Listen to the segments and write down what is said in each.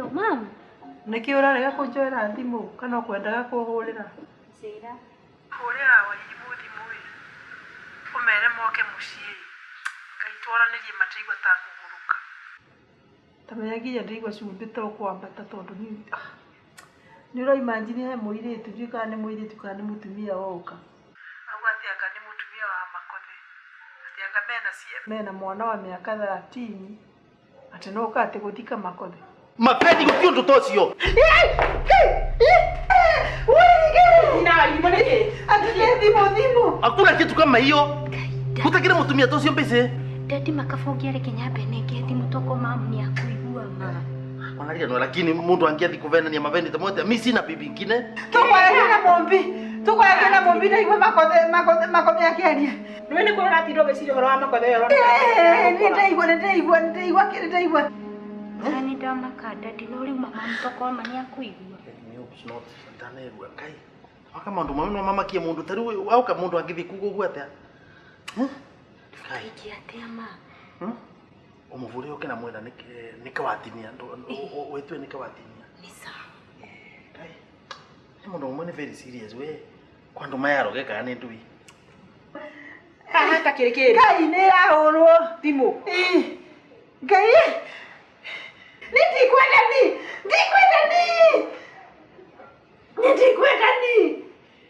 Hello, ma'am. Niki urarega kunjoera thimu kana ukwendaga kuhurira? Sira. Hurira Wairimu thimu ri. Umere moke mucii. Ngaitwaranirie matigwa ta kuhuruka. Tamenya nginya ndigwa cumbi to kwambata tondu ni ro imagine he muiritu njika ni muiritu kana ni mutumia woka. Au ati aka ni mutumia wa makothe. Ati aka mena mwana wa miaka 13. Ati no ukate guthika makothe. Mapendi gutio ndo tocio. Hakuna kitu kama hiyo. Utakira mutumia tocio mbese. Daddy makafongia reke nyambe nenge thimu toko mamu ni akuigua ma. Angalia no lakini mundu angiathi kuvena ni mavendi tamote. Mimi sina bibi ngine. Tukwara na mombi na igwe makothe yakiaria. Niwe ni kuona ati ndo geciro horo wa makothe yo. Nitaigwa. Nani ndama ka daddy no riu mama mtoko mani akuigua. Not ndanegwa kai. Waka mandu mama kie mundu tariu au ka mundu angithi kugugu atia. Kai kiatia ma. Umuvure oke na mwena nikawatinia ndo wetwe nikawatinia. Nisa. Kai. Ni mundu umwe ni very serious we. Kwando mayaroge kana ndui. Hata kirekere. Kai ni ahoro Thimu. Kai.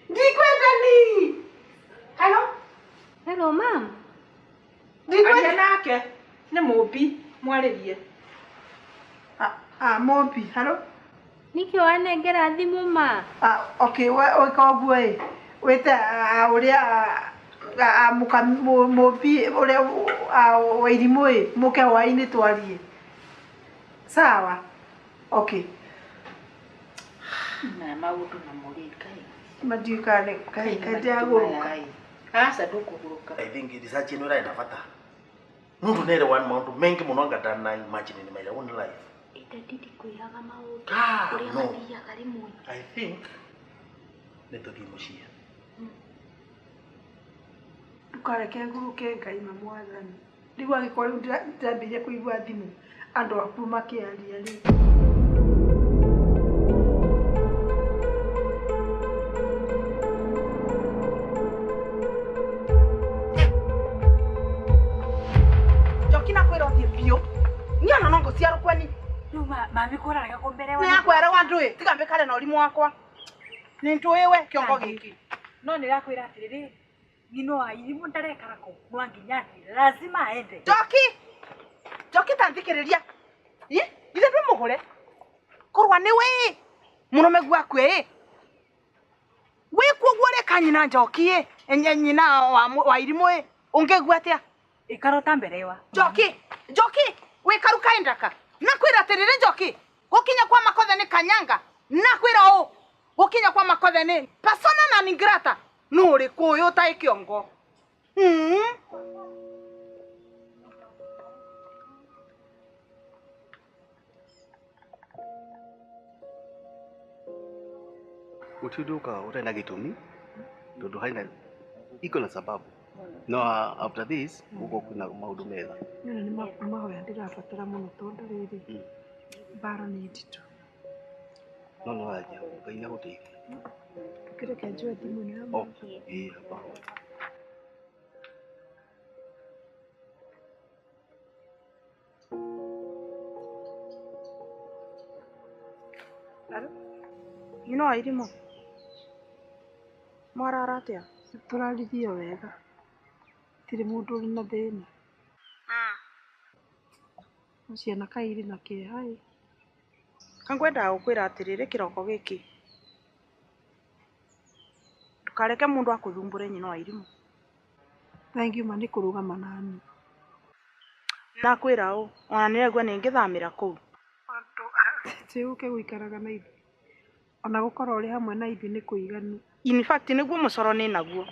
Ndikwenda ni. Hello, ma'am. Ndikwenda nake. Ni mubi mwaririe. Mombi, hello. Nikio anengera thimu ma. Okay, oiguo weta uria mombi uria Wairimu muke waini twarie. Sawa. Okay. Na maundu na muri kai. Majuikane kai ndiaguruka. Asa ndukuguruka. I think research ino ina bata. Mundu nere one maundu mengi muno ngatana imagine in my own life. Itadidi kuyaga maundu. No. Rimwe. I think netoki mushia. Tukareke nguruke ngai mamwathani. Ndigwa gikori ndambirie kuigua thimu. Andu aku makiaria ri. Jokina kwira othie bio. Nyana no nguciaro kwani. No mami kuraraga kumbere Ni akwera wandui tiga mbikare na urimu wakwa. Ni ntuiwe kiongo giki. No nirakwira atiriri ngino wa Wairimu ndarekara ko mwanginya lazima aende. Joki tanthikiriria. Ithe ndwi mugure. Korwa ni we. Murume gwakwe. We kuguo reka nyina Joki nyina wa Wairimu ungegua atia. Ikarota mbere wa. Joki we karuka endaka. Nakwira atiriri Joki. Gukinya kwa makothe ni kanyanga. Nakwira o. Gukinya kwa makothe ni persona non grata. Nuri kuyo tai kiongo. Utiduka utaenda gitumi ndio haina iko na sababu no after this uko kuna maundu mega Ni mahoya ndirabatara muno tondu riri bara ni nditu no aje kaina gutiki kireke njue thimu ni hapa Wairimu mwarara atia turarithio wega tiri mundu uri na thina ciana kairi na kihai kangwenda gukwira atiriri kiroko giki tukareke mundu akuthumbure nyina Wairimu. Thank you mani kurugama nani nakwira u ona niregua ningithamira kuu tiuke guikaraga na ithi ona gukora uri hamwe na ithi ni kuiganu. In fact niguo mucoro ni naguo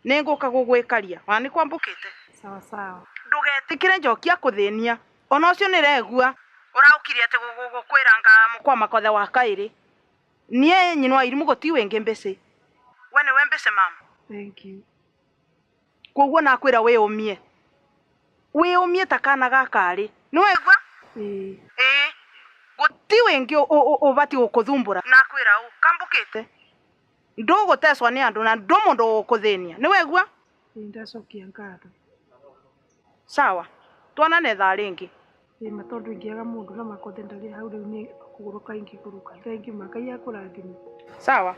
ninguka gugwikaria ona ni kwambukite sawa ndugetikire Joki akuthinia ona ucio niregua uraukirie ati gukwiranga mukwa makothe wa kairi nie nyina Wairimu guti wingi mbese we ni we mbese mama. Thank you. Koguo nakwira we umie takana gakari ni wegua ti wengi ubati ukuthumbura nakwira u kambukite nduguteswa ni andu na ndu mundu ukuthenia ni wegua ndacokia ngatho sawa tuonane thaa ringi matondu ingiaga mundu na makothe ndari hau riu ni kuguruka ingi kuruka thank you makai akurathime sawa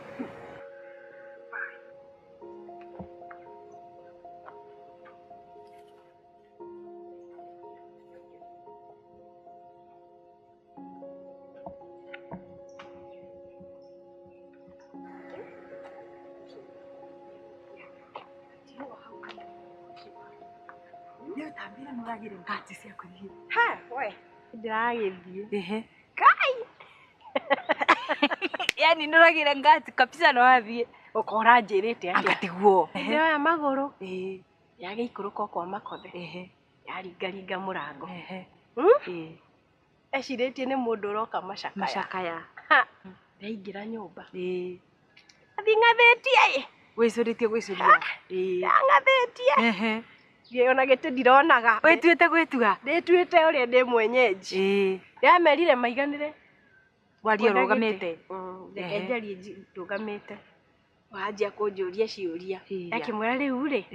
Yo tambira nuragire ngati cia kuthie. Ha, we. Ndiragithie. Ehe. Kai. Yaani nuragire ngati kabisa no athie. Ukora njirite anga tiguo. Ndiraya maguru. Yage ikuruka kwa makothe. Yaringaringa murango. Eciritie ni mundu uroka macakaya. Macakaya. Ndaingira nyumba. Athi ngathetie. Wicuritie gwicuria. Ngathetie. Ona gete ndironaga. Wituite gwitua. Ndituite uria ndi mwenyeji. Yamerire maiganire. Wario rugamite. Ndekenjari rugamite. Wajia kunjuria ciuria. Yakimwira riu ri.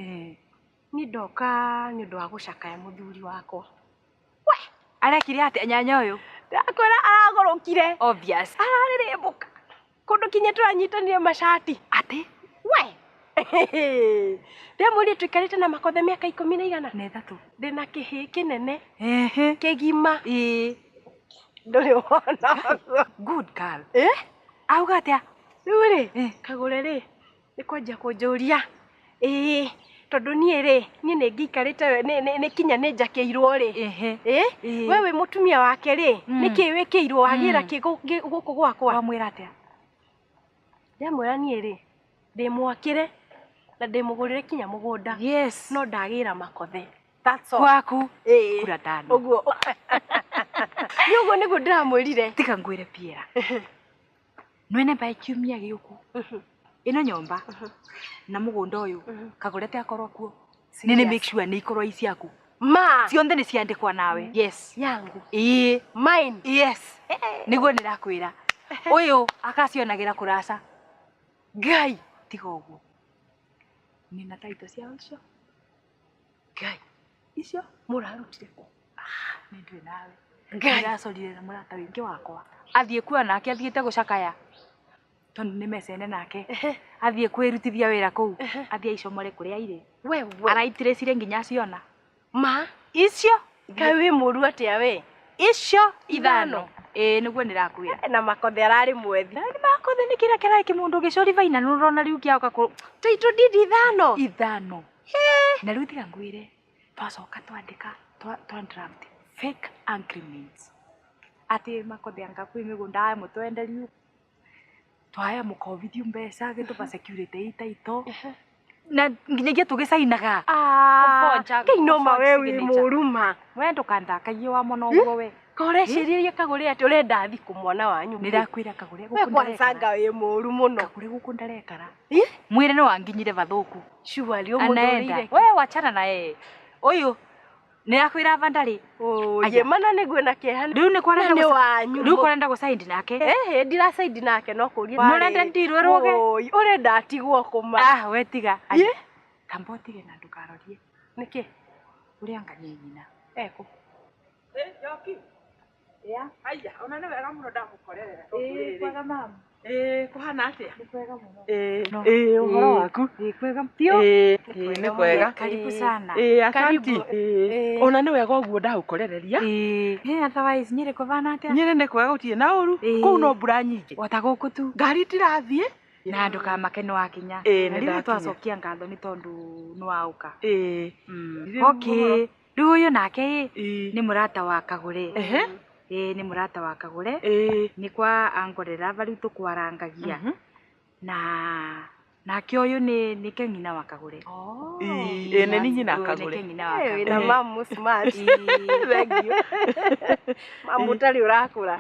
Ni ndoka ni undu wa gucakaya muthuri wakwa. We, arekire ati nyanya uyu. Ndakwira aragorokire. Obvious. Ararembuka. Kundu kinye turanyitanire macati. Ati? We. Ndemuri twikarite na makothe miaka 10 na 3. Ndina kihi kinene. Kigima. Nduri wona. Good girl. Auga atia? Riu kagure ri. Ni kwanja kunjuria. Tondu nie ri, nie ni ngikarite ni kinya ni njakeirwo ri. Wewe mutumia wake ri, niki wikirwo agira guku gwakwa. Wamwira atia? Ndamwira nie ri, ndimwakire na ndimugurire kinya mugunda. Yes. No ndagira makothe. That's all. Kwaku. Kura tano. Uguo. Yugo nigu ndiramwirire. Tika ngwire Piera. Nwene bai kiumia giuku. Ino nyomba. Na mugunda uyu kagurete akorwo kuo. Nini make sure ni ikorwo iciaku. Ma. Cionthe ni ciandikwa nawe. Yes. Yangu. Mine. Yes. Niguo ndirakwira. Uyu akacionagira kurasa. Ngai tiga uguo. Nina taito cia ucio. Ngai. Icio murarutire ku. Ni ndui nawe. Ngai. Ndiracorire na murata wingi wakwa. Athie kuo nake athiete gucakaya. Tondu ni mecene nake. Athie kwirutithia wira kuu. Athie icomore kuria ire. Wewe. Araitire cire nginya ciona. Ma. Icio. Ngai wi muru atia we. Icio ithano. Niguo ndirakwira. Na makothe arari mwethi. Ni makothe ni kira kira kimundu gicori vaina nurona riu kiauka ku. Taito didi ithano. Ithano. Na riu tiga ngwire. Twacoka twandika draft fake agreements. Ati makothe anga kwi migunda mutwenderio. Twaya mukovithio mbeca gituba security itaito. Na nginyagia tugicainaga. Keinoma wewe muruma. We ndukandakagie wa mona uguo we. Koreciria kagure ati urenda thiku mwana wanyu. Nirakwira kagure guku ndarekara. We wi muru muno. Kagure guku ndarekara. Mwire no wanginyire vathuku. Shuali umuthurire. We wachana na yeye. Uyu nirakwira vandari. Ye mana niguo na kieha. Riu ni kwarenda ni wanyu. Riu kwarenda gucaindi nake. Ndira saidi nake no kuria. Murenda ndirwe ruge. Urenda atigwo kuma. We tiga. Kamba utige na ndukarorie. Niki? Uria nganie nyina. Eko. Yoki. Aya, ona ni wega muno ndamukorerera. Kwega mama. Kuhana atia? Ni kwega muno. Uhoro waku? Kwega mpio. Ni kwega. Karibu sana. Asanti. Ona ni wega uguo ndagukorereria. Otherwise nyire kuvana atia? Nyire ni kwega utie na uru. Kuu no mbura nyingi. Wata guku tu. Ngari tirathie. Na nduka makeno wakinya. Riu twacokia ngatho ni tondu ni wauka. Okay. Riu uyu nake ni murata wa kagure. Ni murata wa kagure. Ni kwa angorera bari tukwarangagia. Nake uyu ni kengina wa kagure. Ni nyina kagure. Na mamu smart. Thank you. Mamu tari urakura.